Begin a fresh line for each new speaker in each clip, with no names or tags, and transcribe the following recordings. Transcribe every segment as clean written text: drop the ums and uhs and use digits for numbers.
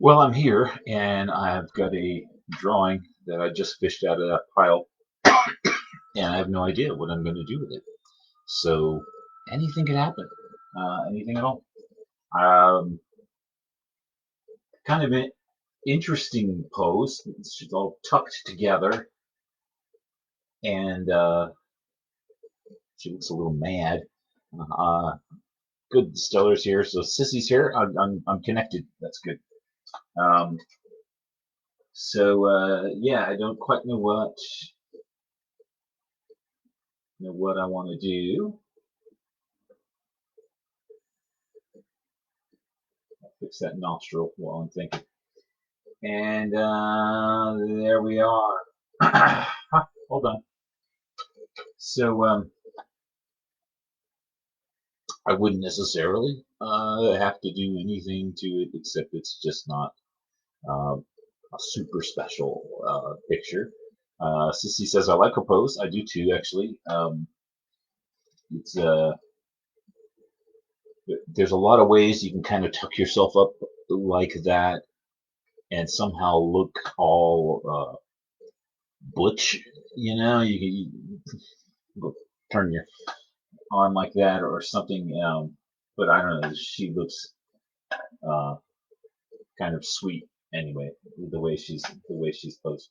Well, I'm here and I've got a drawing that I just fished out of that pile, and I have no idea what I'm going to do with it. So anything could happen, anything at all. Um, Kind of an interesting pose. It's all tucked together, and she looks a little mad. Uh, Good, Stellar's here, so Sissy's here. I'm connected. That's good. Um, yeah, I don't quite know what I want to do. Fix that nostril while I'm thinking. And there we are. Hold on. So I wouldn't necessarily have to do anything to it except it's just not uh, a super special picture. Sissy says I like her pose. I do too, actually. It's There's a lot of ways you can kind of tuck yourself up like that and somehow look all butch. You turn your arm like that or something. But I don't know. She looks uh, kind of sweet anyway, the way she's posed.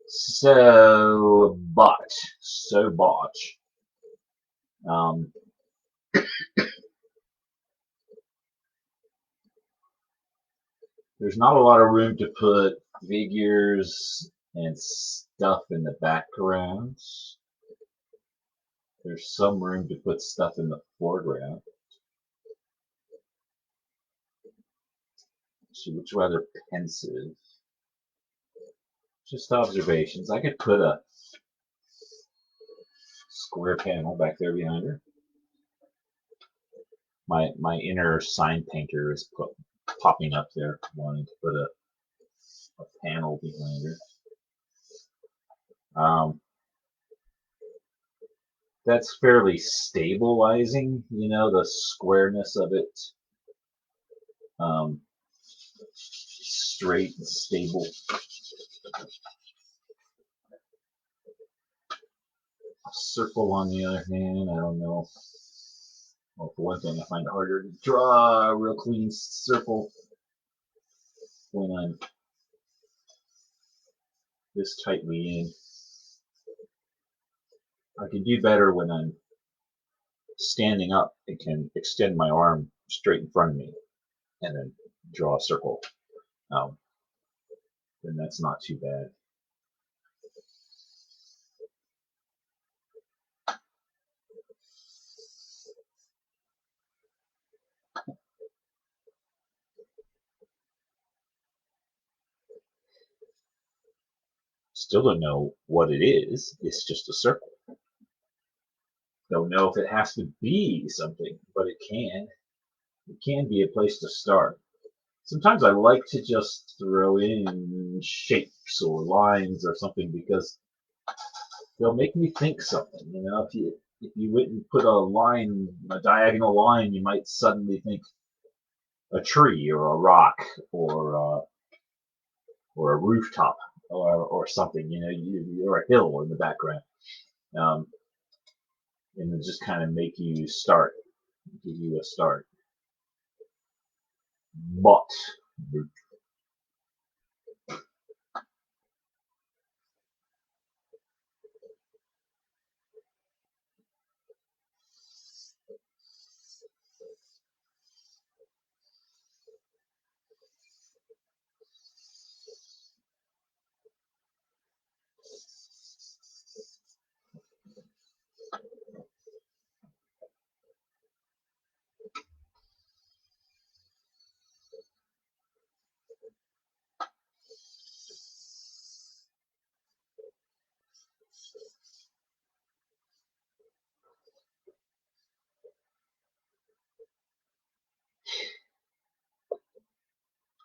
So botch. Um, there's not a lot of room to put figures and stuff in the background. There's some room to put stuff in the foreground. She looks rather pensive. Just observations. I could put a square panel back there behind her. My inner sign painter is popping up there, wanting to put a panel behind her. That's fairly stabilizing, the squareness of it. Straight and stable. A circle, on the other hand, I don't know. Well, for one thing, I find it harder to draw a real clean circle when I'm this tightly in. I can do better when I'm standing up and can extend my arm straight in front of me and then draw a circle. Um, then that's not too bad. Still don't know what it is. It's just a circle. Don't know if it has to be something, but it can. It can be a place to start. Sometimes I like to just throw in shapes or lines or something because they'll make me think something. If you went and put a diagonal line, you might suddenly think a tree or a rock or a rooftop or something. Or a hill in the background, um, and it just kind of make you start, give you a start. But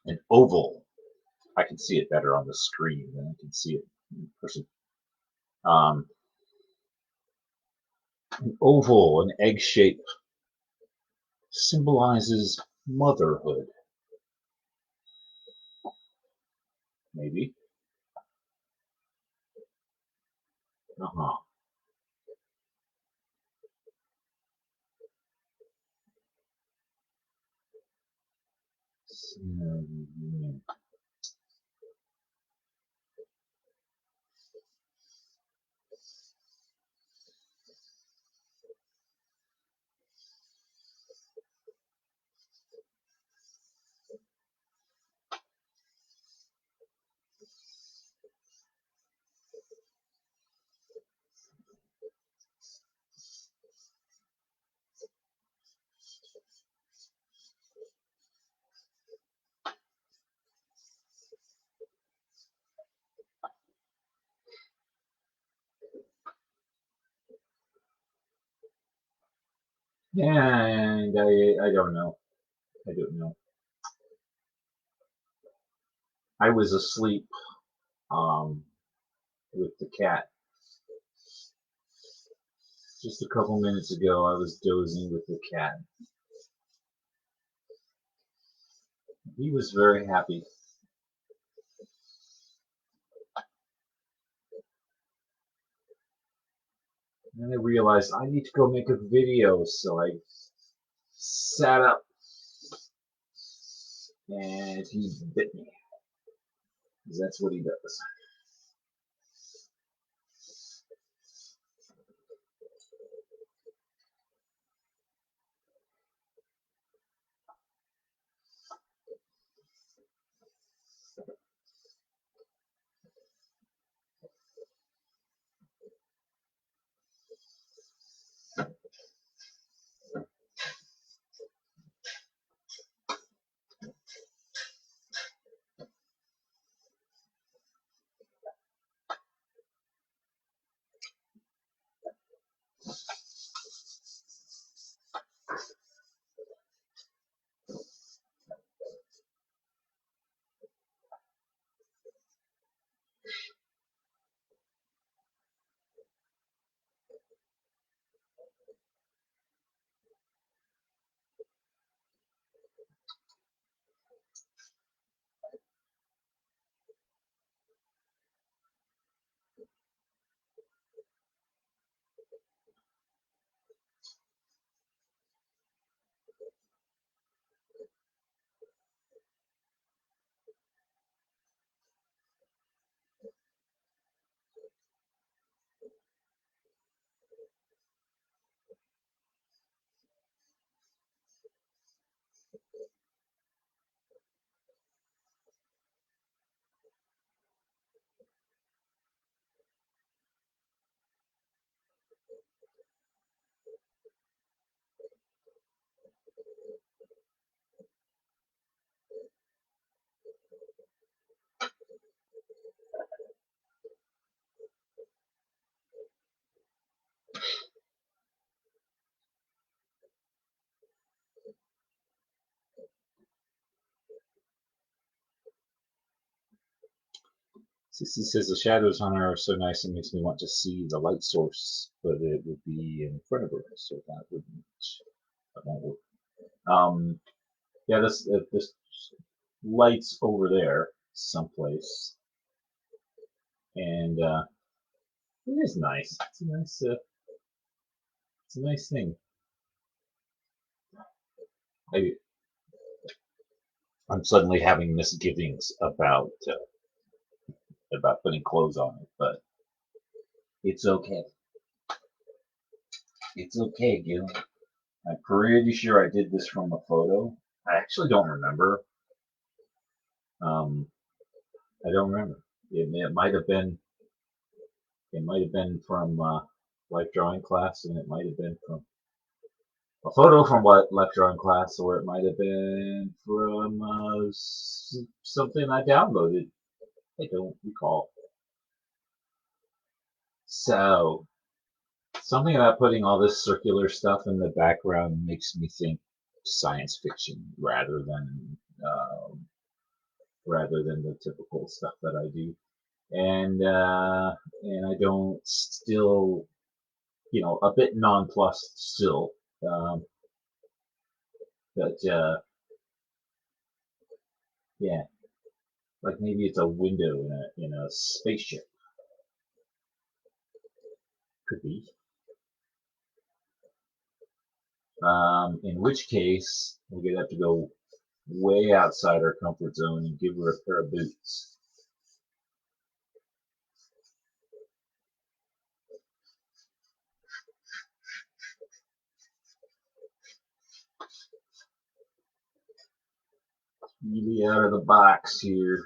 an oval, I can see it better on the screen than I can see it in person. Um, an oval, an egg shape, symbolizes motherhood. Yeah, and I don't know. I don't know. I was asleep um, with the cat just a couple minutes ago. I was dozing with the cat. He was very happy. And then I realized I need to go make a video, so I sat up and he bit me. Because that's what he does. Sissy says the shadows on her are so nice it makes me want to see the light source, but it would be in front of her, so that won't work. Yeah, this light's over there someplace, and it is nice. It's a nice thing. I, I'm suddenly having misgivings about putting clothes on it, but it's okay. It's okay, Gil. I'm pretty sure I did this from a photo. I actually don't remember. Um, I don't remember. It might have been. It might have been from life drawing class, and it might have been from a photo from what life drawing class, or it might have been from something I downloaded. I don't recall. So something about putting all this circular stuff in the background makes me think science fiction rather than the typical stuff that I do. And I don't still, a bit nonplussed still. Um, but yeah, like maybe it's a window in a spaceship. Could be. In which case we're gonna have to go way outside our comfort zone and give her a pair of boots. Really out of the box here.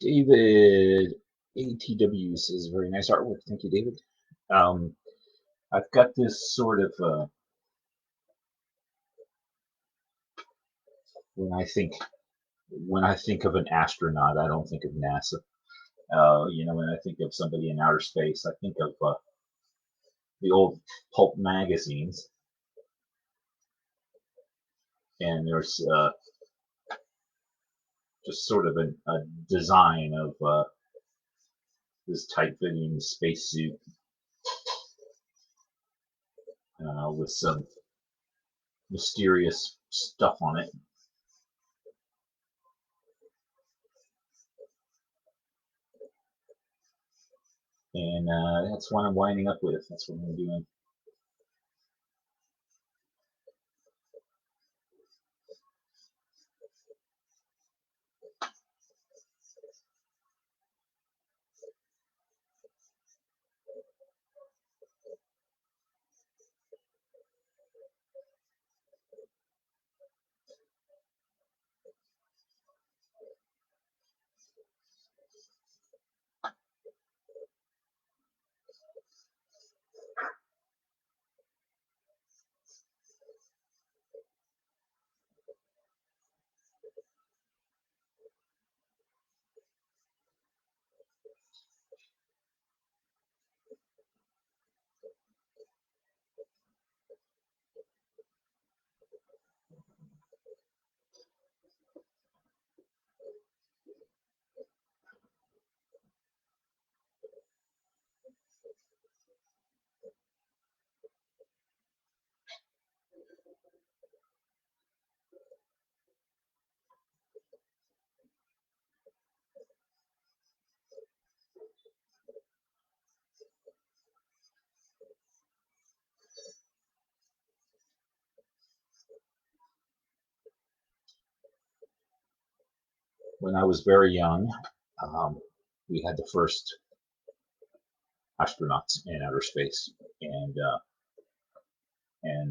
David ATW says very nice artwork. Thank you, David. Um, I've got this sort of when I think of an astronaut, I don't think of NASA. When I think of somebody in outer space, I think of the old pulp magazines, and there's just sort of a design of this tight-fitting spacesuit with some mysterious stuff on it, and that's what I'm winding up with. That's what I'm doing. When I was very young, um, we had the first astronauts in outer space, and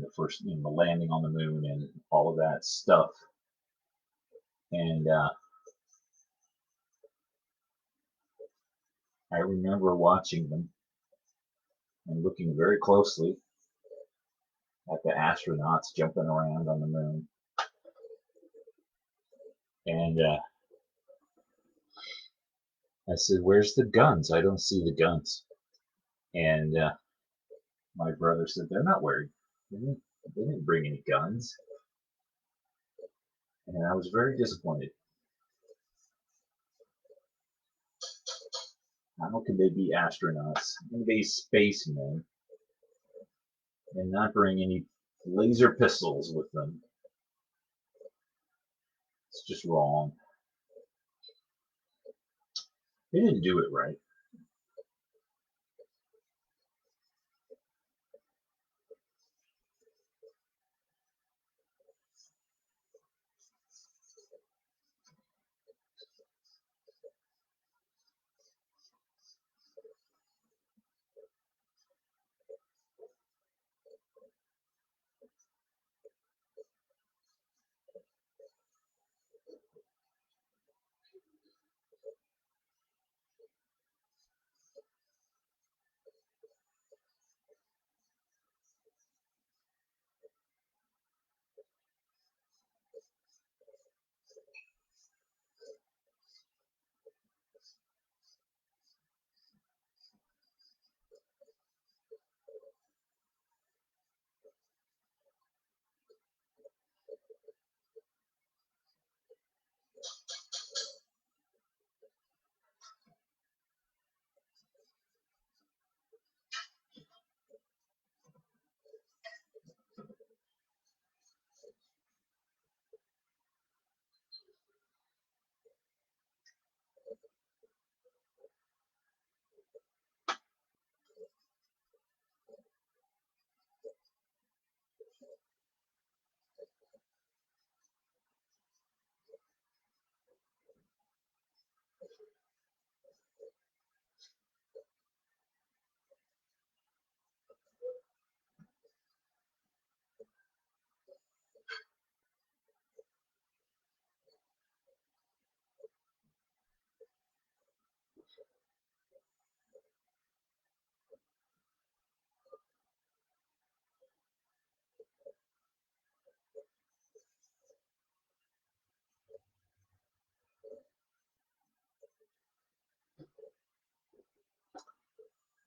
the first, the landing on the moon and all of that stuff. And I remember watching them and looking very closely at the astronauts jumping around on the moon. And I said, "Where's the guns? I don't see the guns." And my brother said, "They're not wearing. They didn't bring any guns." And I was very disappointed. How can they be astronauts? How can they be spacemen and not bring any laser pistols with them? It's just wrong. They didn't do it right.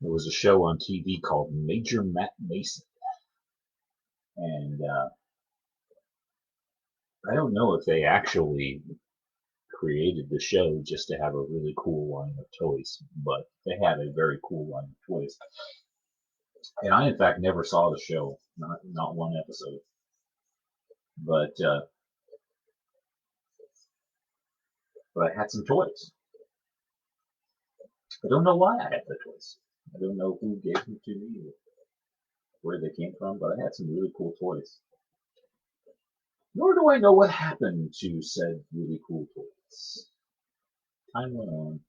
There was a show on TV called Major Matt Mason, and I don't know if they actually created the show just to have a really cool line of toys, but they had a very cool line of toys. And I, in fact, never saw the show, not one episode. But but I had some toys. I don't know why I had the toys. I don't know who gave them to me or where they came from, but I had some really cool toys. Nor do I know what happened to said really cool toys. Time went on.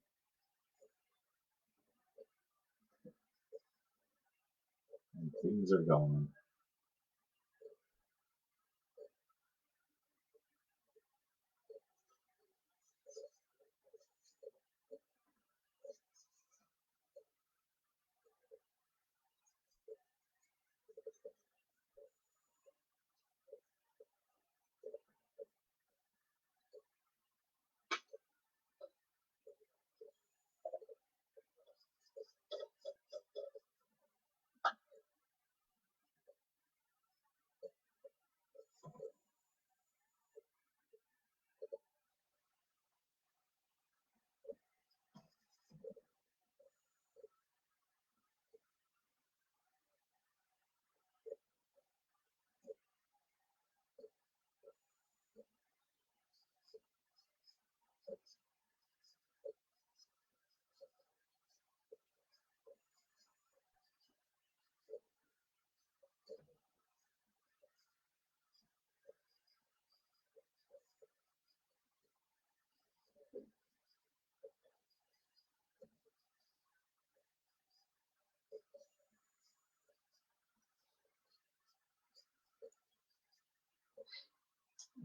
And things are gone.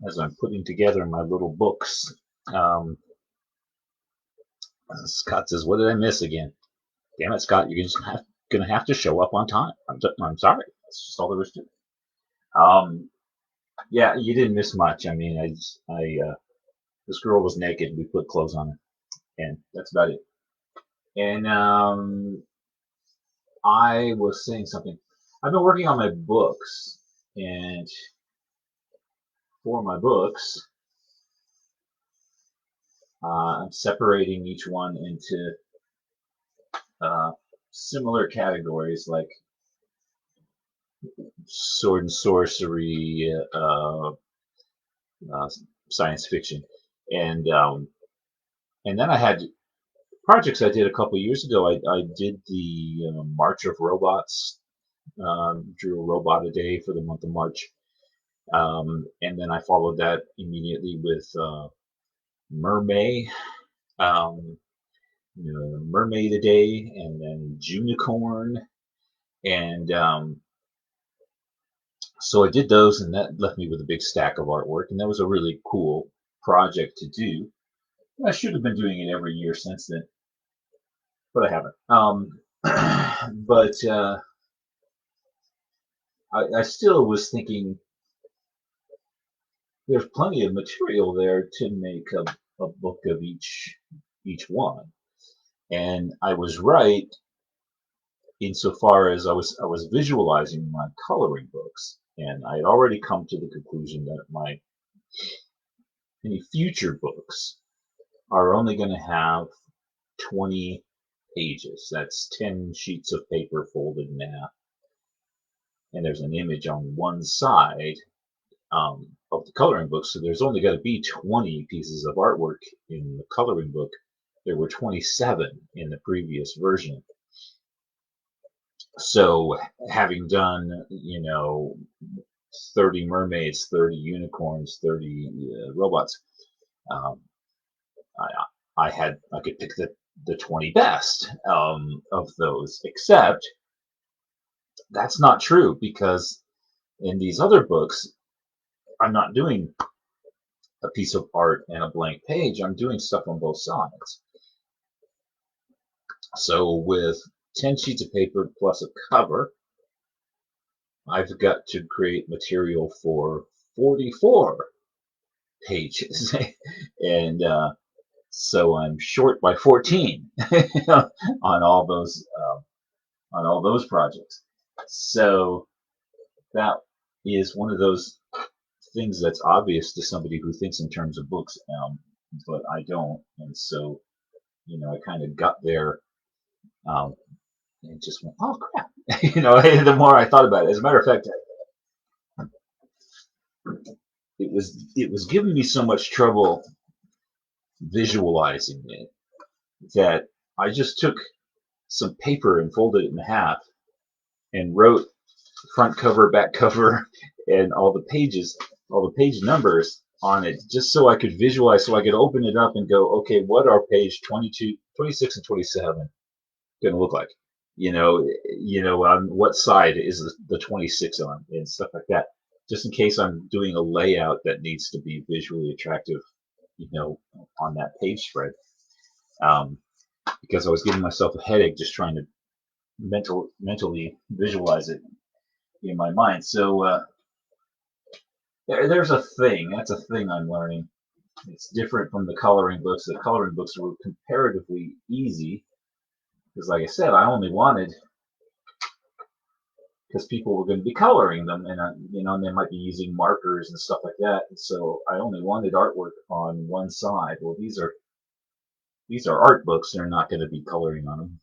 as I'm putting together my little books. Um, Scott says, "What did I miss again?" Damn it, Scott! You're just gonna have to show up on time. I'm sorry. That's just all there is to it. Yeah, you didn't miss much. I mean, this girl was naked. We put clothes on her, and that's about it. And I was saying something. I've been working on my books, and for my books, I'm separating each one into similar categories like sword and sorcery, uh, science fiction, and um, and then I had projects I did a couple years ago. I did the March of Robots, drew a robot a day for the month of March, and then I followed that immediately with Mermaid, um, Mermaid a day, and then Junicorn, and so I did those, and that left me with a big stack of artwork, and that was a really cool project to do. I should have been doing it every year since then, but I haven't. But I still was thinking there's plenty of material there to make a book of each one, and I was right insofar as I was visualizing my coloring books, and I had already come to the conclusion that my any future books are only going to have 20 pages. That's 10 sheets of paper folded in half, and there's an image on one side of the coloring book. So there's only got to be 20 pieces of artwork in the coloring book. There were 27 in the previous version. So having done, 30 mermaids, 30 unicorns, 30 robots, um, I could pick the 20 best of those, except that's not true because in these other books, I'm not doing a piece of art and a blank page. I'm doing stuff on both sides. So with 10 sheets of paper plus a cover, I've got to create material for 44 pages. And so I'm short by 14 on all those projects. So that is one of those things that's obvious to somebody who thinks in terms of books, but I don't. And so, I kind of got there um, and just went, oh crap. The more I thought about it, as a matter of fact, it was giving me so much trouble visualizing it that I just took some paper and folded it in half and wrote front cover, back cover, and all the page numbers on it, just so I could visualize, so I could open it up and go, okay, what are page 22, 26, and 27 going to look like? On what side is the 26 on, and stuff like that, just in case I'm doing a layout that needs to be visually attractive, on that page spread. Um, because I was giving myself a headache just trying to mentally visualize it in my mind. So there's a thing. That's a thing I'm learning. It's different from the coloring books. The coloring books were comparatively easy because, like I said, I only wanted because people were going to be coloring them, and and they might be using markers and stuff like that. And so I only wanted artwork on one side. Well, these are art books. They're not going to be coloring on them.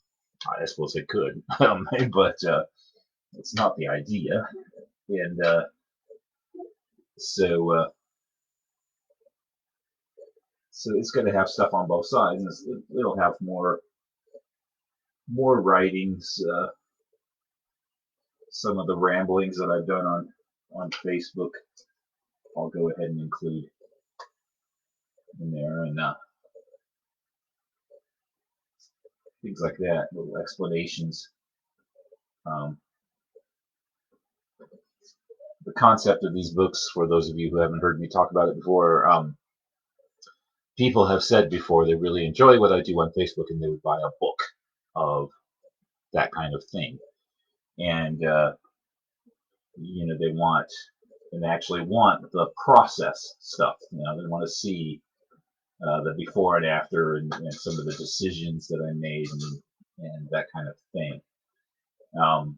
I suppose they could, but it's not the idea. And so so it's going to have stuff on both sides. And it'll have more writings. Some of the ramblings that I've done on Facebook, I'll go ahead and include in there, and things like that, little explanations. Um, but concept of these books, for those of you who haven't heard me talk about it before, people have said before they really enjoy what I do on Facebook and they would buy a book of that kind of thing. And, they want, and they actually want the process stuff. They want to see the before and after and some of the decisions that I made and that kind of thing. Um,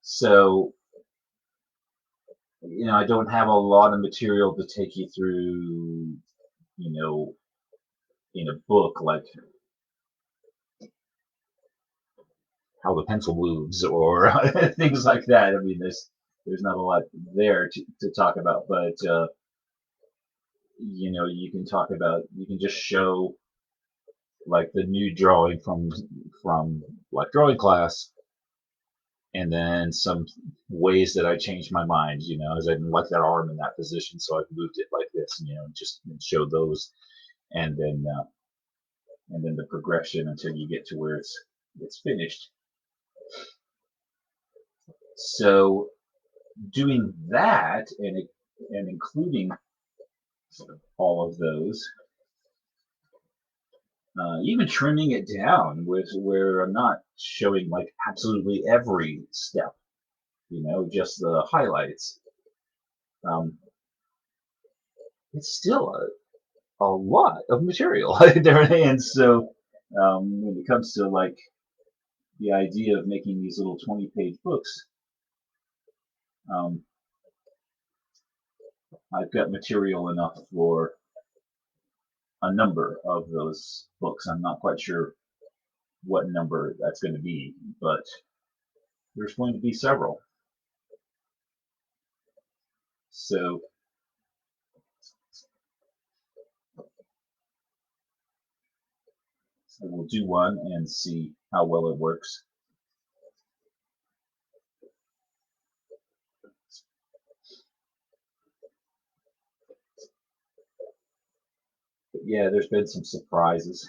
so, I don't have a lot of material to take you through, in a book, like how the pencil moves or things like that. I mean, there's not a lot there to talk about, but you can just show like the new drawing from like drawing class, and then some ways that I changed my mind. As I didn't like that arm in that position, so I've moved it like this. Just show those, and then the progression until you get to where it's finished. So doing that and including all of those, even trimming it down with where I'm not showing like absolutely every step, just the highlights. Um, it's still a lot of material there, and so when it comes to like the idea of making these little 20-page books, um, I've got material enough for a number of those books. I'm not quite sure what number that's going to be, but there's going to be several. So we'll do one and see how well it works. But yeah, there's been some surprises.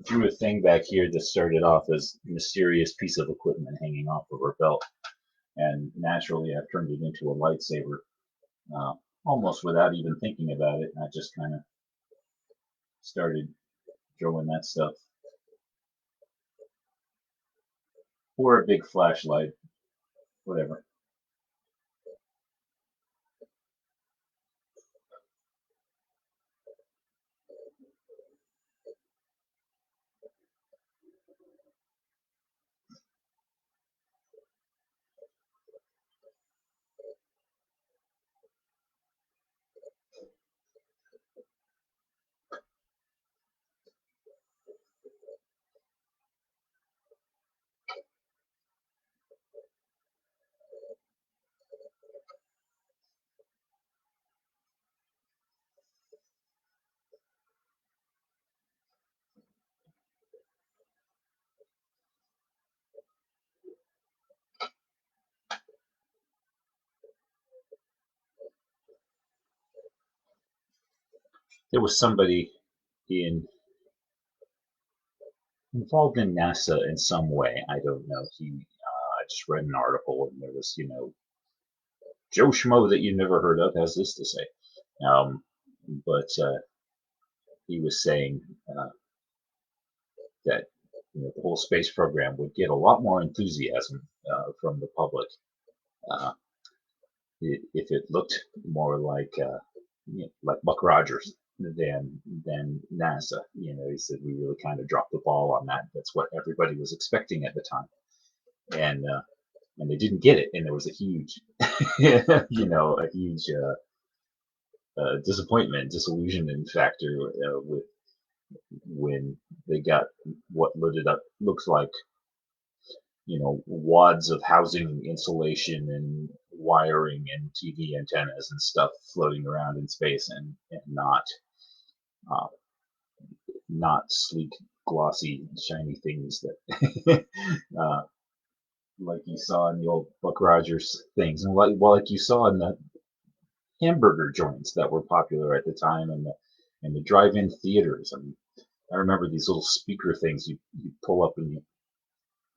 Drew a thing back here that started off as a mysterious piece of equipment hanging off of her belt, and naturally I've turned it into a lightsaber, uh, almost without even thinking about it. And I just kind of started throwing that stuff, or a big flashlight, whatever. there was somebody in involved in NASA in some way. I don't know. I just read an article, and there was, Joe Schmo that you never heard of has this to say. Um, but he was saying that the whole space program would get a lot more enthusiasm from the public uh, if it looked more like Buck Rogers than NASA. He said we really kind of dropped the ball on that. That's what everybody was expecting at the time, and they didn't get it, and there was a huge, a huge disappointment, disillusionment factor with when they got what looks like wads of housing insulation and wiring and TV antennas and stuff floating around in space, and uh, not sleek, glossy, shiny things that uh, like you saw in the old Buck Rogers things, and like you saw in the hamburger joints that were popular at the time, and the drive-in theaters. I mean, I remember these little speaker things you pull up, and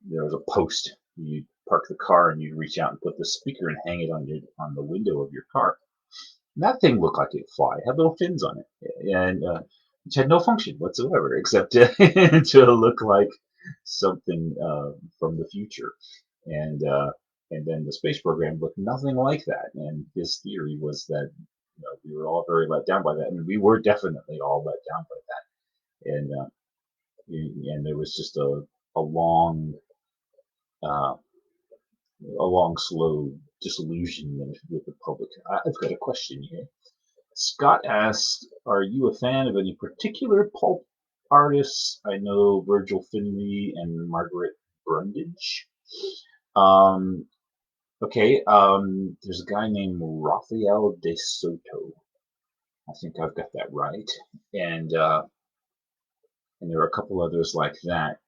there was a post. You park the car and you reach out and put the speaker and hang it on the window of your car. And that thing looked like it'd fly. It had little fins on it, and which had no function whatsoever except to look like something from the future. And and then the space program looked nothing like that. And his theory was that we were all very let down by that. I mean, we were definitely all let down by that. And there was just a long uh, slow disillusionment with the public. I've got a question here. Scott asked, "Are you a fan of any particular pulp artists? I know Virgil Finley and Margaret Brundage." Um, okay, there's a guy named Rafael de Soto. I think I've got that right, and and there are a couple others like that.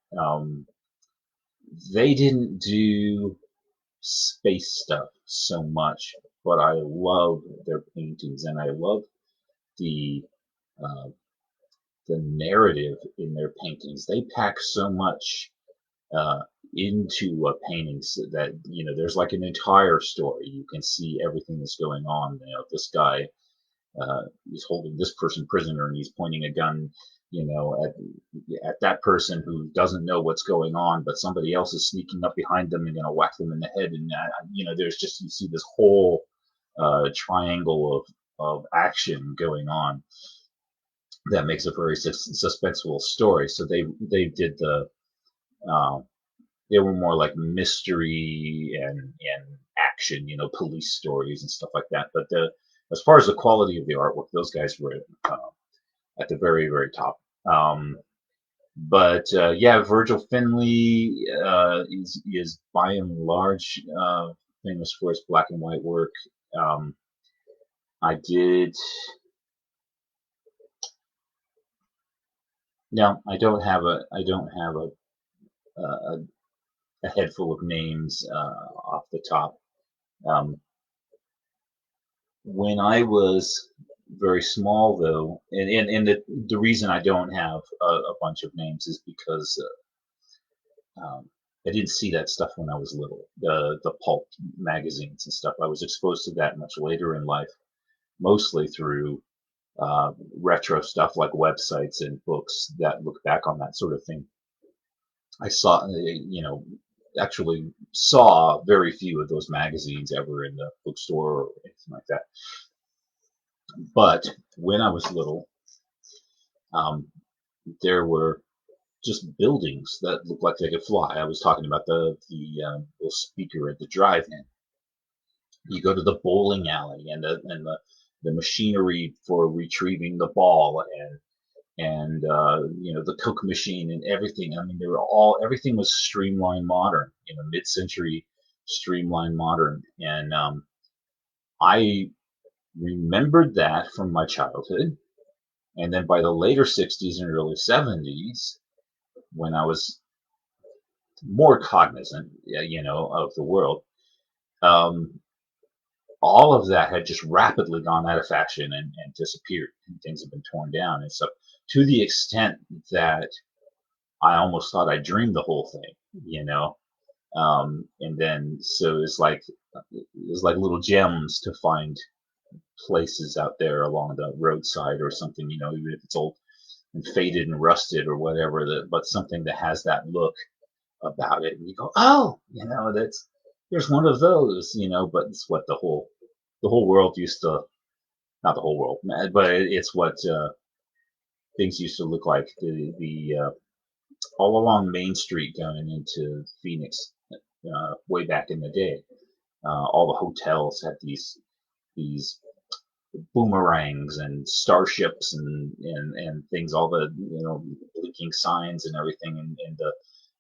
They didn't do space stuff so much, but I love their paintings, and I love the uh, the narrative in their paintings. They pack so much uh, into a painting so that there's like an entire story. You can see everything that's going on. This guy is holding this person prisoner, and he's pointing a gun, at that person who doesn't know what's going on, but somebody else is sneaking up behind them and going to whack them in the head. And there's just you see this whole triangle of action going on that makes a very suspenseful story. So they did uh, they were more like mystery and action, police stories and stuff like that. But as far as the quality of the artwork, those guys were at the very very top. But yeah, Virgil Finley is by and large famous for his black and white work. Um, I did no, a, a head full of names off the top. Um, when I was very small, though, and the reason I don't have a bunch of names is because I didn't see that stuff when I was little. The pulp magazines and stuff. I was exposed to that much later in life, mostly through retro stuff like websites and books that look back on that sort of thing. I saw, actually saw very few of those magazines ever in the bookstore or anything like that. But when I was little, um, there were just buildings that looked like they could fly. I was talking about the speaker at the drive-in. You go to the bowling alley, and the machinery for retrieving the ball, and the Coke machine and everything. I mean, everything was streamlined modern, mid-century streamlined modern, and I remembered that from my childhood. And then by the later 60s and early 70s, when I was more cognizant, of the world, um, all of that had just rapidly gone out of fashion and disappeared, and things have been torn down. And so, to the extent that I almost thought I dreamed the whole thing, you know. And then so it's like little gems to find places out there along the roadside or something, you know, even if it's old and faded and rusted or whatever, but something that has that look about it. And you go, oh, you know, there's one of those, you know, but it's what the whole world used to, not the whole world, but it's what things used to look like. The all along Main Street going into Phoenix, way back in the day, all the hotels had these boomerangs and starships and things, all the, you know, blinking signs and everything, and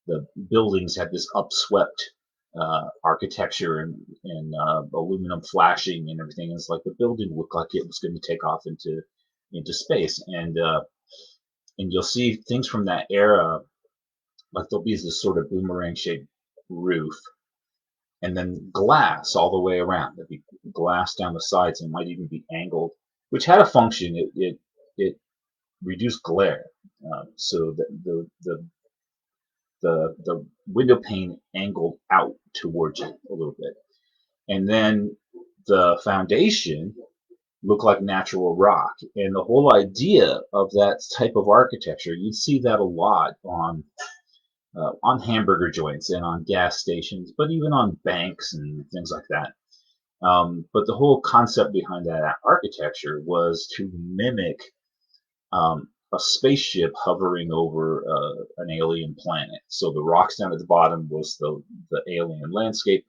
the buildings had this upswept architecture and aluminum flashing and everything. And it's like the building looked like it was going to take off into space, and you'll see things from that era, like there'll be this sort of boomerang shaped roof, and then glass all the way around. There'd be glass down the sides and might even be angled, which had a function. It reduced glare, so that the window pane angled out towards it a little bit, and then the foundation looked like natural rock. And the whole idea of that type of architecture, you'd see that a lot on hamburger joints and on gas stations, but even on banks and things like that. But the whole concept behind that architecture was to mimic a spaceship hovering over an alien planet. So the rocks down at the bottom was the alien landscape.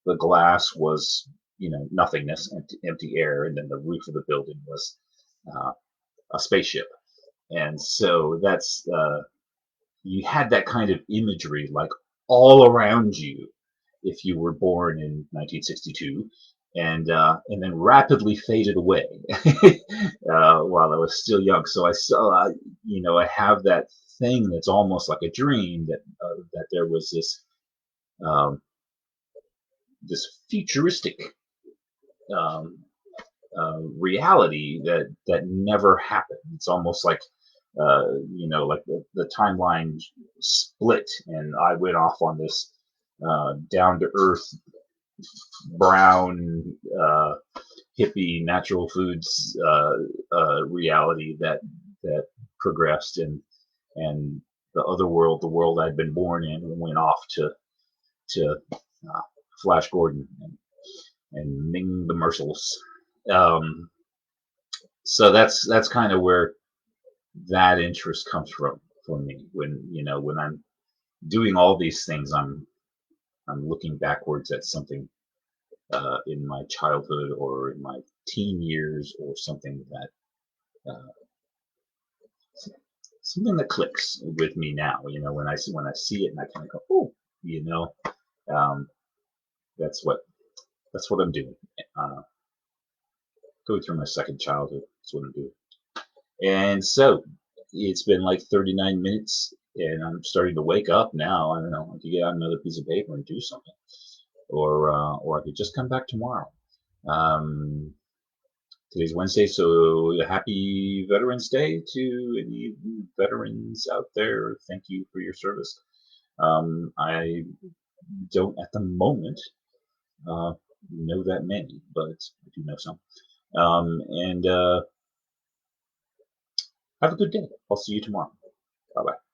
The glass was, you know, nothingness, empty air, and then the roof of the building was uh, a spaceship. And so you had that kind of imagery like all around you if you were born in 1962, and then rapidly faded away while I was still young. So I saw, you know, I have that thing that's almost like a dream that there was um, this futuristic um, reality that never happened. It's almost like, you know, like the timeline split, and I went off on this down to earth brown hippie natural foods reality that progressed, and the other world, the world I'd been born in, went off to Flash Gordon and Ming the Merciless. Um, so that's kind of where that interest comes from for me. When, you know, when I'm doing all these things, I'm looking backwards at something in my childhood or in my teen years, or something that clicks with me now. You know, when I see it and I kind of go, oh, you know, um, that's what I'm doing. Uh, Going through my second childhood. That's what I'm doing. And so it's been like 39 minutes, and I'm starting to wake up now. I don't know. I could get out another piece of paper and do something, or I could just come back tomorrow. Um, Today's Wednesday, so happy Veterans Day to any veterans out there. Thank you for your service. I don't at the moment uh, know that many, but I do know some. And have a good day. I'll see you tomorrow. Bye bye.